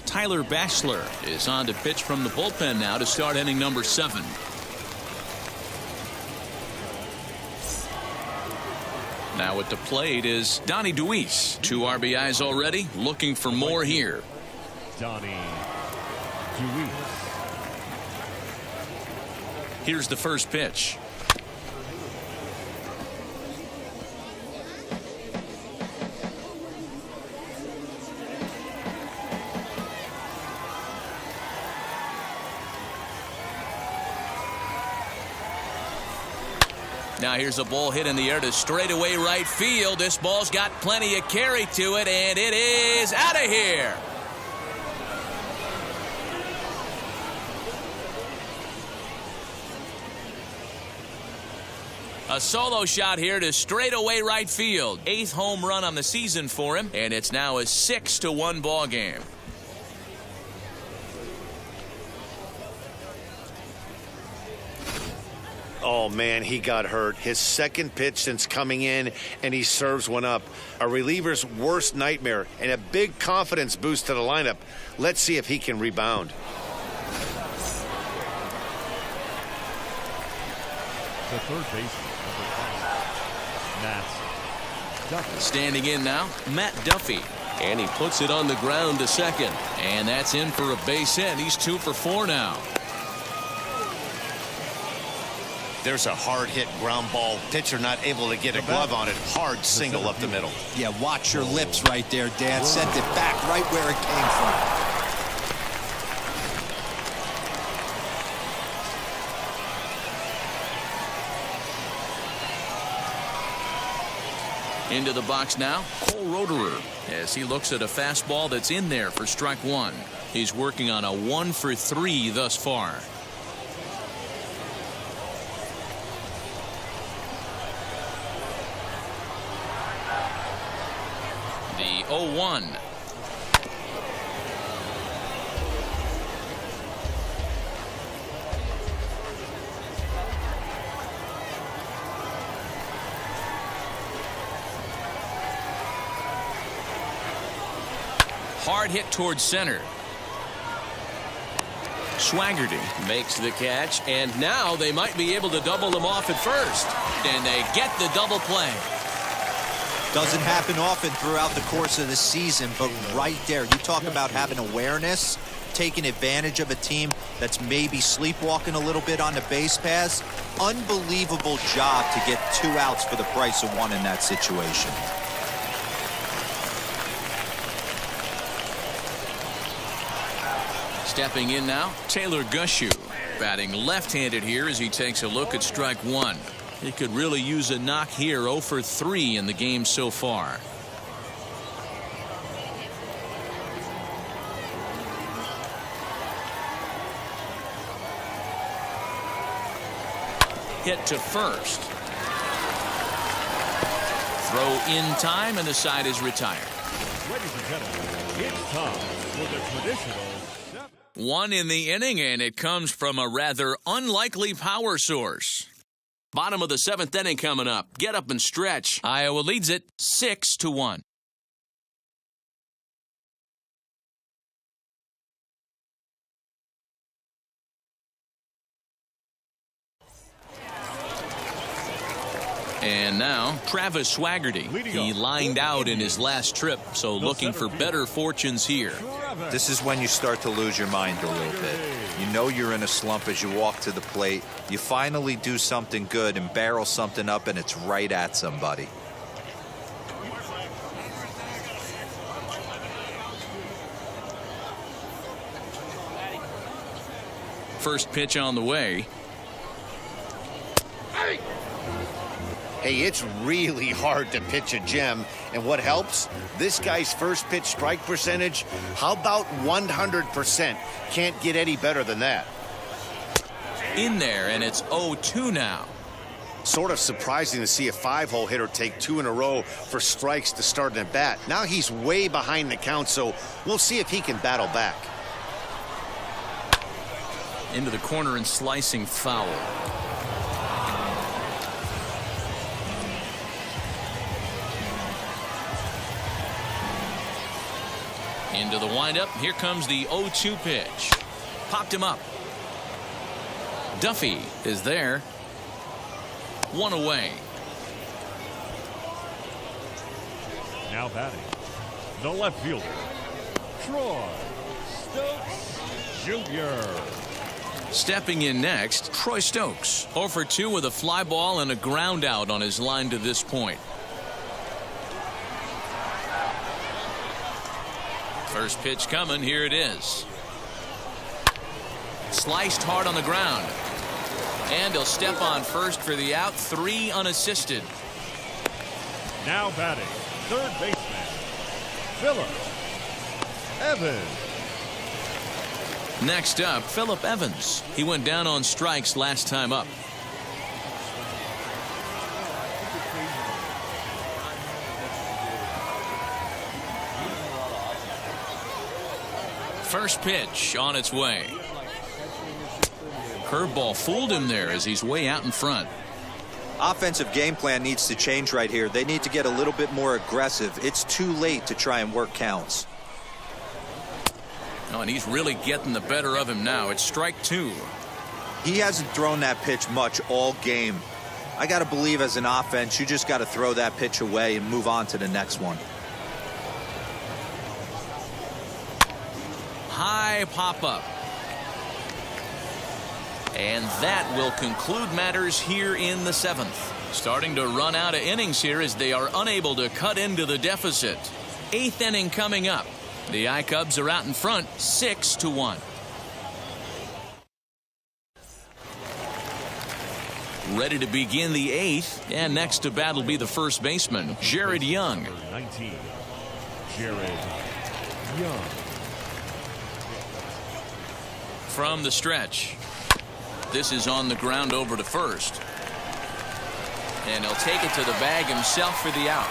Tyler Bachelor is on to pitch from the bullpen now to start inning number 7. Now at the plate is Donnie Deweese. 2 RBIs already, looking for more here. Donnie Deweese. Here's the first pitch. Now here's a ball hit in the air to straightaway right field. This ball's got plenty of carry to it, and it is out of here. A solo shot here to straightaway right field. 8th home run on the season for him, and it's now a 6-1 ball game. Oh, man, he got hurt. His 2nd pitch since coming in, and he serves one up. A reliever's worst nightmare and a big confidence boost to the lineup. Let's see if he can rebound. The third baseman, number 5, Matt Duffy. Standing in now, Matt Duffy. And he puts it on the ground to second. And that's in for a base hit. He's 2 for 4 now. There's a hard hit ground ball. Pitcher not able to get a glove on it. Hard single up the middle. Yeah, watch your lips right there, Dan. Sent it back right where it came from. Into the box now, Cole Roederer, as he looks at a fastball that's in there for strike 1. He's working on a 1 for 3 thus far. The 0-1. Hard hit towards center. Swaggerty makes the catch, and now they might be able to double them off at first. And they get the double play. Doesn't happen often throughout the course of the season, but right there, you talk about having awareness, taking advantage of a team that's maybe sleepwalking a little bit on the base paths. Unbelievable job to get 2 outs for the price of 1 in that situation. Stepping in now, Taylor Gushu, batting left-handed here as he takes a look at strike 1. He could really use a knock here. 0 for 3 in the game so far. Hit to first. Throw in time, and the side is retired. Ladies and gentlemen, it's time for the traditional 7th. One in the inning, and it comes from a rather unlikely power source. Bottom of the 7th inning coming up. Get up and stretch. Iowa leads it 6-1. And now, Travis Swaggerty. He lined out in his last trip, so looking for better fortunes here. This is when you start to lose your mind a little bit. You know you're in a slump as you walk to the plate. You finally do something good and barrel something up, and it's right at somebody. First pitch on the way. Hey, it's really hard to pitch a gem, and what helps? This guy's first pitch strike percentage, how about 100%? Can't get any better than that. In there, and it's 0-2 now. Sort of surprising to see a 5-hole hitter take 2 in a row for strikes to start an at-bat. Now he's way behind the count, so we'll see if he can battle back. Into the corner and slicing foul. Into the windup. Here comes the 0-2 pitch. Popped him up. Duffy is there. One away. Now batting, the left fielder, Troy Stokes Jr. Stepping in next, Troy Stokes. 0 for 2 with a fly ball and a ground out on his line to this point. First pitch coming. Here it is. Sliced hard on the ground. And he'll step on first for the out. 3 unassisted. Now batting, third baseman, Phillip Evans. Next up, Phillip Evans. He went down on strikes last time up. First pitch on its way. Curveball fooled him there as he's way out in front. Offensive game plan needs to change right here. They need to get a little bit more aggressive. It's too late to try and work counts. Oh, and he's really getting the better of him now. It's strike 2. He hasn't thrown that pitch much all game. I got to believe as an offense, you just got to throw that pitch away and move on to the next one. High pop-up. And that will conclude matters here in the 7th. Starting to run out of innings here as they are unable to cut into the deficit. 8th inning coming up. The I-Cubs are out in front, 6-1. Ready to begin the 8th, and next to bat will be the first baseman, Jared Young. Number 19, Jared Young. From the stretch. This is on the ground over to first. And he'll take it to the bag himself for the out.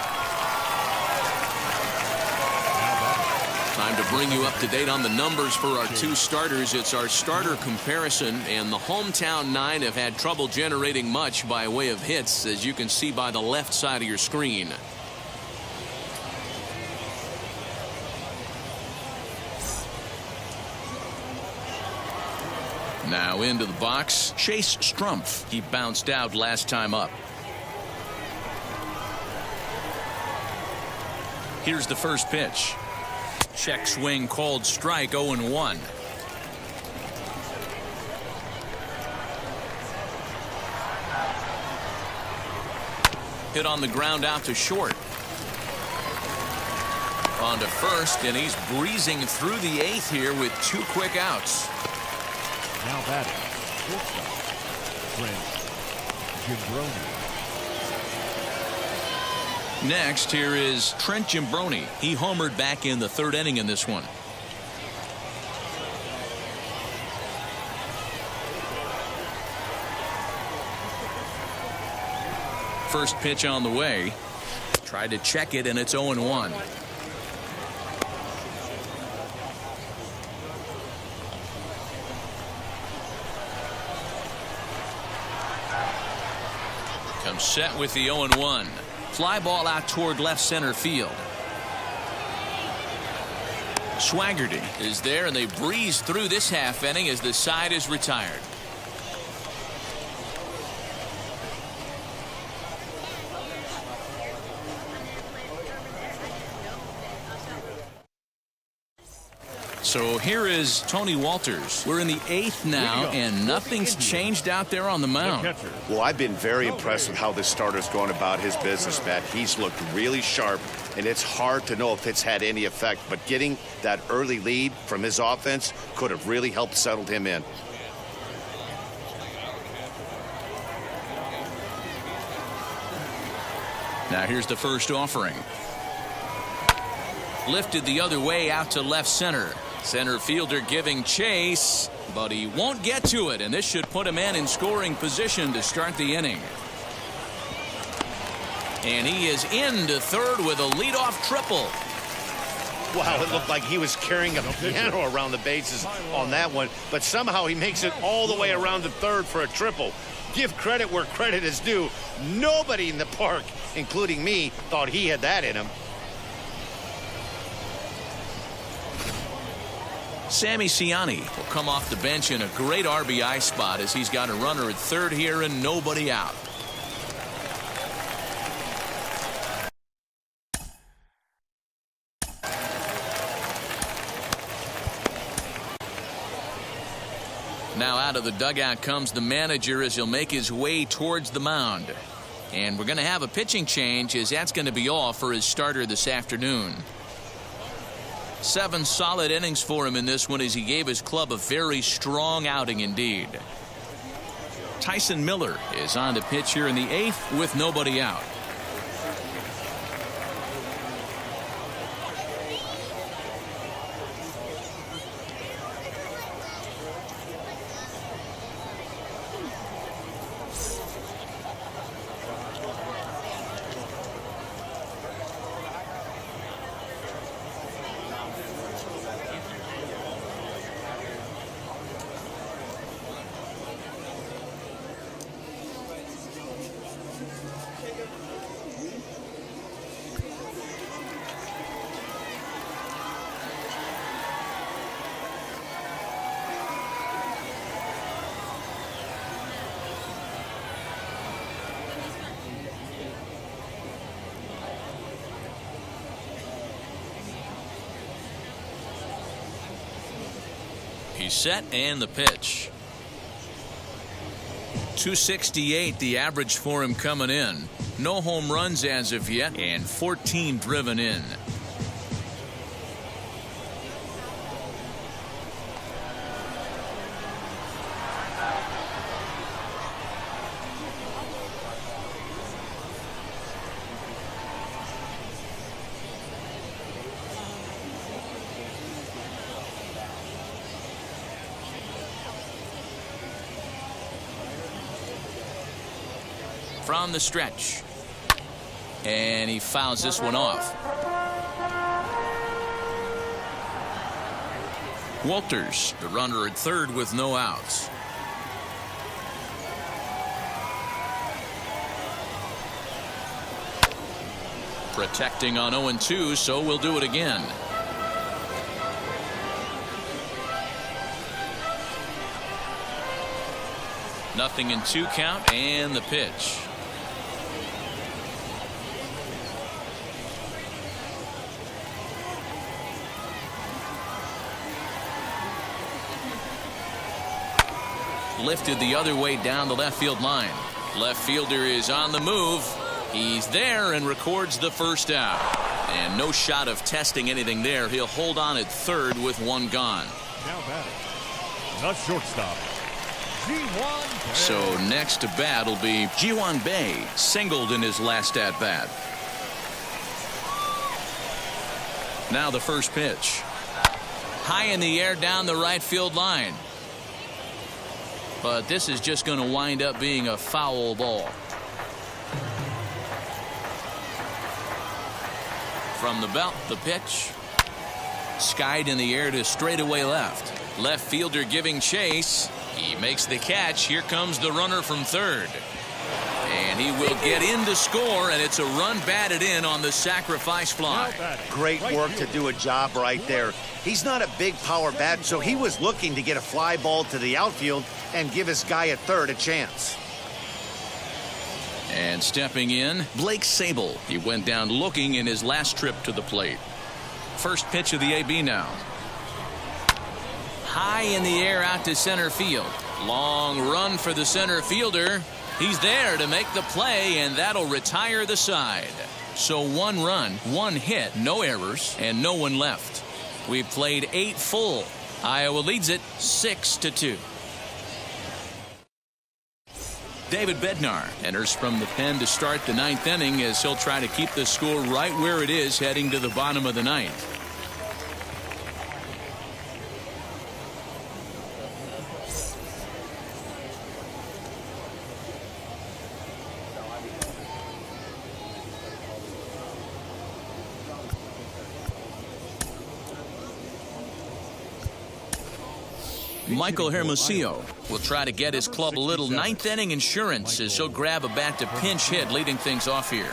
Time to bring you up to date on the numbers for our 2 starters. It's our starter comparison, and the hometown 9 have had trouble generating much by way of hits, as you can see by the left side of your screen. Now into the box, Chase Strumpf. He bounced out last time up. Here's the first pitch. Check swing called strike, 0-1. Hit on the ground out to short. On to first, and he's breezing through the 8th here with 2 quick outs. Now batting, shortstop, Trent Gimbroni. Next, here is Trent Gimbroni. He homered back in the 3rd inning in this one. First pitch on the way. Tried to check it, and it's 0-1. Comes set with the 0-1. Fly ball out toward left center field. Swaggerty is there, and they breeze through this half inning as the side is retired. So here is Tony Walters. We're in the 8th now, and nothing's changed out there on the mound. Well, I've been very impressed with how this starter's going about his business, Matt. He's looked really sharp, and it's hard to know if it's had any effect, but getting that early lead from his offense could have really helped settle him in. Now here's the first offering. Lifted the other way out to left center. Center fielder giving chase, but he won't get to it, and this should put him in scoring position to start the inning. And he is into third with a leadoff triple. Wow, it looked like he was carrying a piano around the bases on that one, but somehow he makes it all the way around to third for a triple. Give credit where credit is due. Nobody in the park, including me, thought he had that in him. Sammy Ciani will come off the bench in a great RBI spot as he's got a runner at third here and nobody out. Now out of the dugout comes the manager as he'll make his way towards the mound. And we're going to have a pitching change as that's going to be all for his starter this afternoon. 7 solid innings for him in this one as he gave his club a very strong outing indeed. Tyson Miller is on the pitch here in the 8th with nobody out. He's set and the pitch. 268 the average for him coming in. No home runs as of yet and 14 driven in. From the stretch, and he fouls this one off. Walters, the runner at third with no outs. Protecting on 0-2, so we'll do it again. Nothing in 2 count and the pitch. Lifted the other way down the left field line. Left fielder is on the move. He's there and records the first out. And no shot of testing anything there. He'll hold on at third with 1 gone. Now batting, the shortstop, Ji-Hwan Bae. So next to bat will be Ji-Hwan Bae, singled in his last at bat. Now the first pitch. High in the air down the right field line. But this is just going to wind up being a foul ball. From the belt, the pitch. Skied in the air to straightaway left. Left fielder giving chase. He makes the catch. Here comes the runner from third. And And he will get in to score, and it's a run batted in on the sacrifice fly. Great work to do a job right there. He's not a big power bat, so he was looking to get a fly ball to the outfield and give his guy at third a chance. And stepping in, Blake Sable. He went down looking in his last trip to the plate. First pitch of the AB now. High in the air out to center field. Long run for the center fielder. He's there to make the play, and that'll retire the side. So 1 run, 1 hit, no errors, and no one left. We've played 8 full. Iowa leads it 6-2. David Bednar enters from the pen to start the 9th inning as he'll try to keep the score right where it is heading to the bottom of the 9th. Michael Hermosillo will try to get his club a little 9th inning insurance as he'll grab a bat to pinch hit, leading things off here.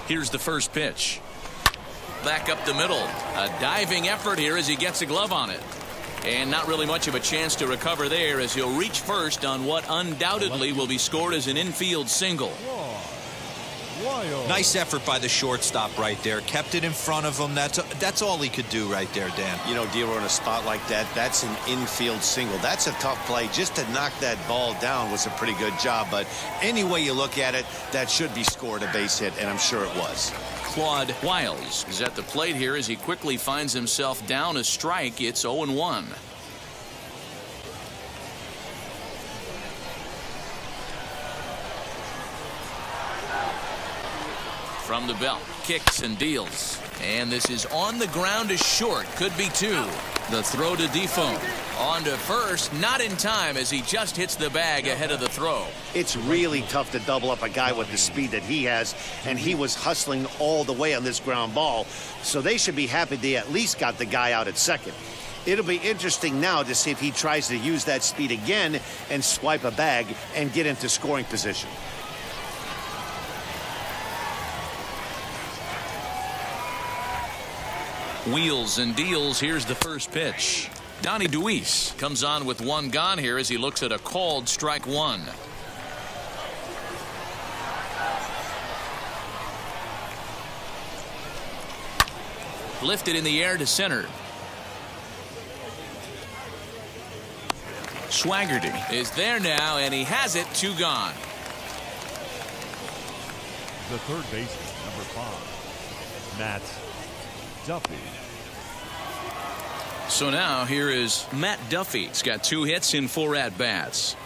Here's the first pitch. Back up the middle. A diving effort here as he gets a glove on it. And not really much of a chance to recover there as he'll reach first on what undoubtedly will be scored as an infield single. Nice effort by the shortstop right there. Kept it in front of him. That's all he could do right there, Dan. You know, D'Lo, in a spot like that, that's an infield single. That's a tough play. Just to knock that ball down was a pretty good job. But any way you look at it, that should be scored a base hit, and I'm sure it was. Claude Wiles is at the plate here as he quickly finds himself down a strike. It's 0-1. From the belt, kicks and deals. And this is on the ground to short. Could be 2. The throw to Defoe. On to first, not in time as he just hits the bag ahead of the throw. It's really tough to double up a guy with the speed that he has, and he was hustling all the way on this ground ball. So they should be happy they at least got the guy out at second. It'll be interesting now to see if he tries to use that speed again and swipe a bag and get into scoring position. Wheels and deals. Here's the first pitch. Donnie Deweese comes on with 1 gone here as he looks at a called strike 1. Lifted in the air to center. Swaggerty is there now, and he has it. 2 gone. The third baseman, number 5, Matt Duffy. So now here is Matt Duffy. He's got 2 hits in 4 at-bats.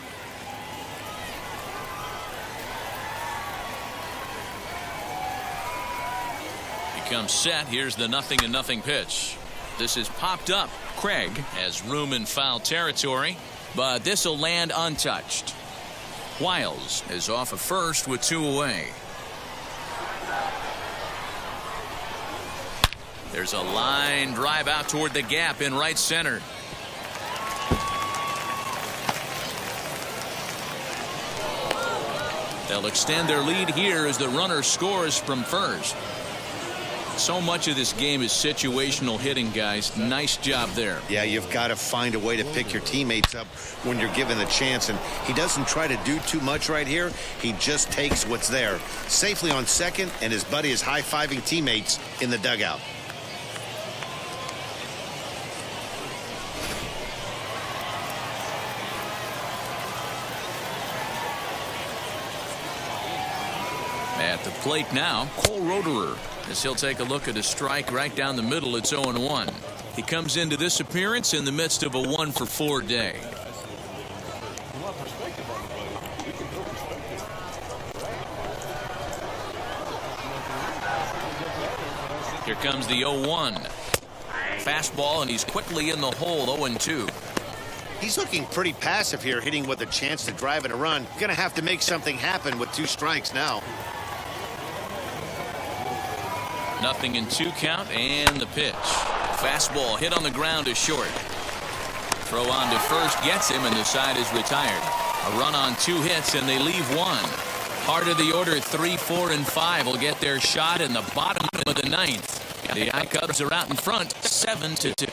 He comes set. Here's the 0-0 pitch. This is popped up. Craig has room in foul territory, but this will land untouched. Wiles is off of first with 2 away. There's a line drive out toward the gap in right center. They'll extend their lead here as the runner scores from first. So much of this game is situational hitting, guys. Nice job there. Yeah, you've got to find a way to pick your teammates up when you're given the chance, and he doesn't try to do too much right here. He just takes what's there. Safely on second, and his buddy is high-fiving teammates in the dugout. At the plate now, Cole Roederer, as he'll take a look at a strike right down the middle. It's 0-1. He comes into this appearance in the midst of a 1-for-4 day. Here comes the 0-1. Fastball, and he's quickly in the hole, 0-2. He's looking pretty passive here, hitting with a chance to drive and a run. Gonna have to make something happen with 2 strikes now. 0-2 count, and the pitch. Fastball hit on the ground is short. Throw on to first gets him, and the side is retired. A run on 2 hits, and they leave 1. Heart of the order, 3, 4, and 5 will get their shot in the bottom of the 9th. The I-Cubs are out in front, 7-2.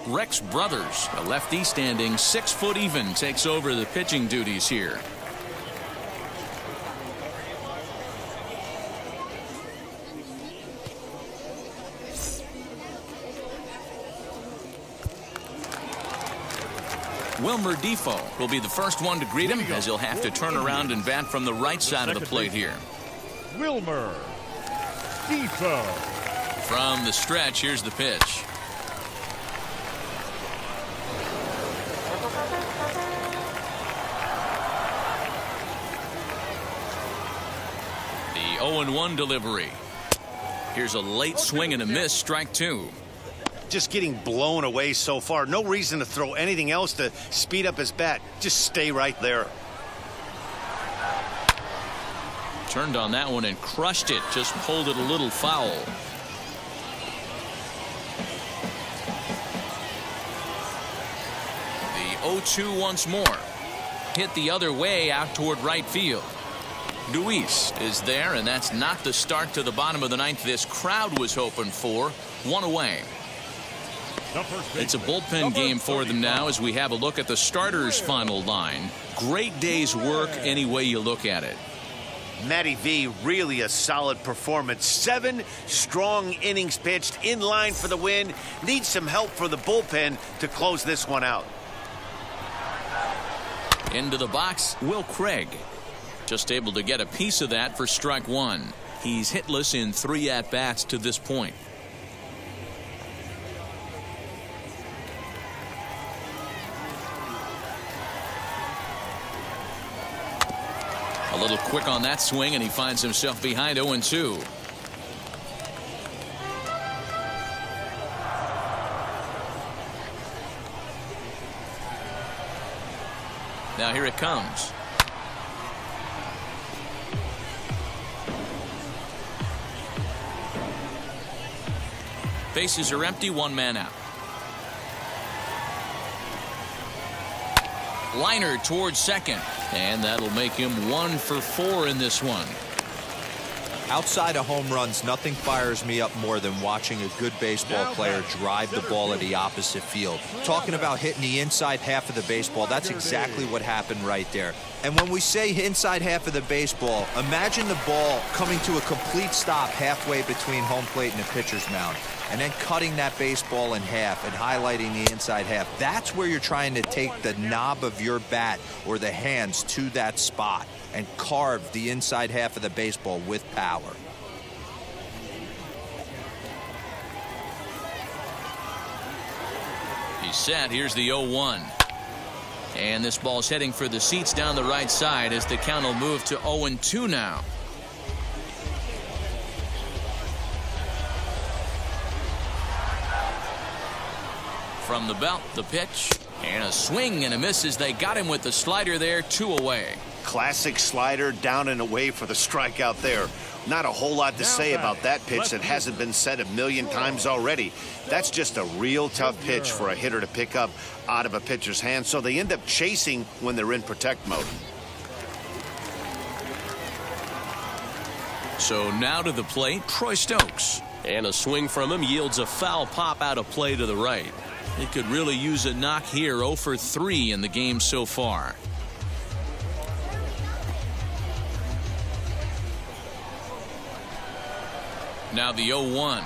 Rex Brothers, a lefty standing 6 foot even, takes over the pitching duties here. Wilmer Defoe will be the first one to greet him, as he'll have to turn around and bat from the right side of the plate here. Wilmer Defoe. From the stretch, here's the pitch. The 0-1 delivery. Here's a late swing and a miss, strike 2. Just getting blown away so far. No reason to throw anything else to speed up his bat. Just stay right there. Turned on that one and crushed it. Just pulled it a little foul. The 0-2 once more. Hit the other way out toward right field. Luis is there, and that's not the start to the bottom of the 9th this crowd was hoping for. 1 away. It's a bullpen game for them now as we have a look at the starters' final line. Great day's work any way you look at it. Matty V, really a solid performance. 7 strong innings pitched, in line for the win. Needs some help for the bullpen to close this one out. Into the box, Will Craig. Just able to get a piece of that for strike 1. He's hitless in 3 at-bats to this point. A little quick on that swing, and he finds himself behind 0-2. Now here it comes. Bases are empty, 1 man out. Liner towards second, and that'll make him 1 for 4 in this one. Outside of home runs, nothing fires me up more than watching a good baseball player drive the ball at the opposite field. Talking about hitting the inside half of the baseball, that's exactly what happened right there. And when we say inside half of the baseball, imagine the ball coming to a complete stop halfway between home plate and the pitcher's mound, and then cutting that baseball in half and highlighting the inside half. That's where you're trying to take the knob of your bat or the hands to that spot and carve the inside half of the baseball with power. He's set. Here's the 0-1. And this ball's heading for the seats down the right side as the count will move to 0-2 now. From the belt, the pitch, and a swing and a miss as they got him with the slider there, 2 away. Classic slider down and away for the strikeout there. Not a whole lot to say about that pitch that hasn't been said a million times already. That's just a real tough pitch for a hitter to pick up out of a pitcher's hand, so they end up chasing when they're in protect mode. So now to the plate, Troy Stokes. And a swing from him yields a foul pop out of play to the right. He could really use a knock here. 0 for 3 in the game so far. Now the 0-1.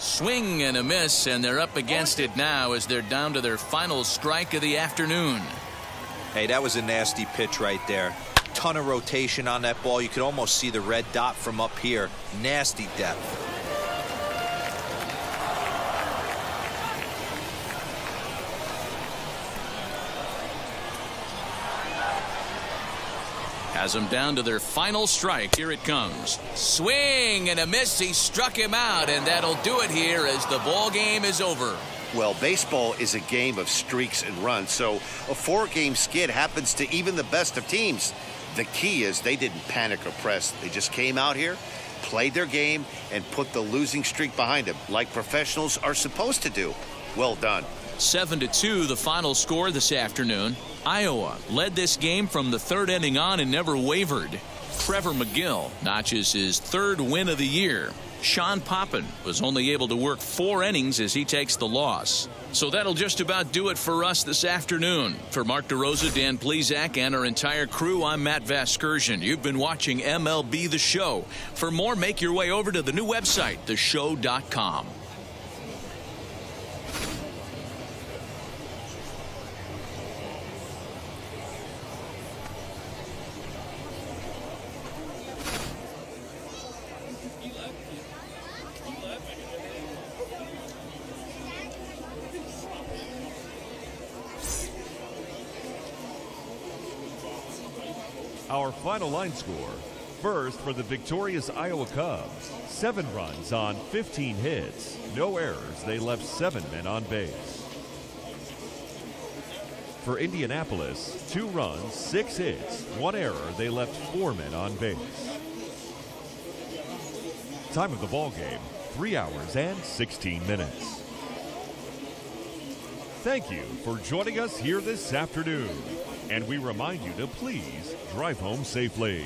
Swing and a miss, and they're up against it now as they're down to their final strike of the afternoon. Hey, that was a nasty pitch right there. Ton of rotation on that ball. You could almost see the red dot from up here. Nasty depth. Has them down to their final strike. Here it comes. Swing and a miss. He struck him out, and that'll do it here as the ball game is over. Well, baseball is a game of streaks and runs, so a 4-game skid happens to even the best of teams. The key is they didn't panic or press. They just came out here, played their game, and put the losing streak behind them, like professionals are supposed to do. Well done. 7-2 the final score this afternoon. Iowa led this game from the third inning on and never wavered. Trevor McGill notches his third win of the year. Sean Poppin was only able to work 4 innings as he takes the loss. So that'll just about do it for us this afternoon. For Mark DeRosa, Dan Plezak, and our entire crew, I'm Matt Vasgersian. You've been watching MLB The Show. For more, make your way over to the new website, theshow.com. Our final line score. First for the victorious Iowa Cubs. 7 runs on 15 hits. No errors. They left 7 men on base. For Indianapolis, 2 runs, 6 hits, 1 error. They left 4 men on base. Time of the ball game, 3 hours and 16 minutes. Thank you for joining us here this afternoon. And we remind you to please drive home safely.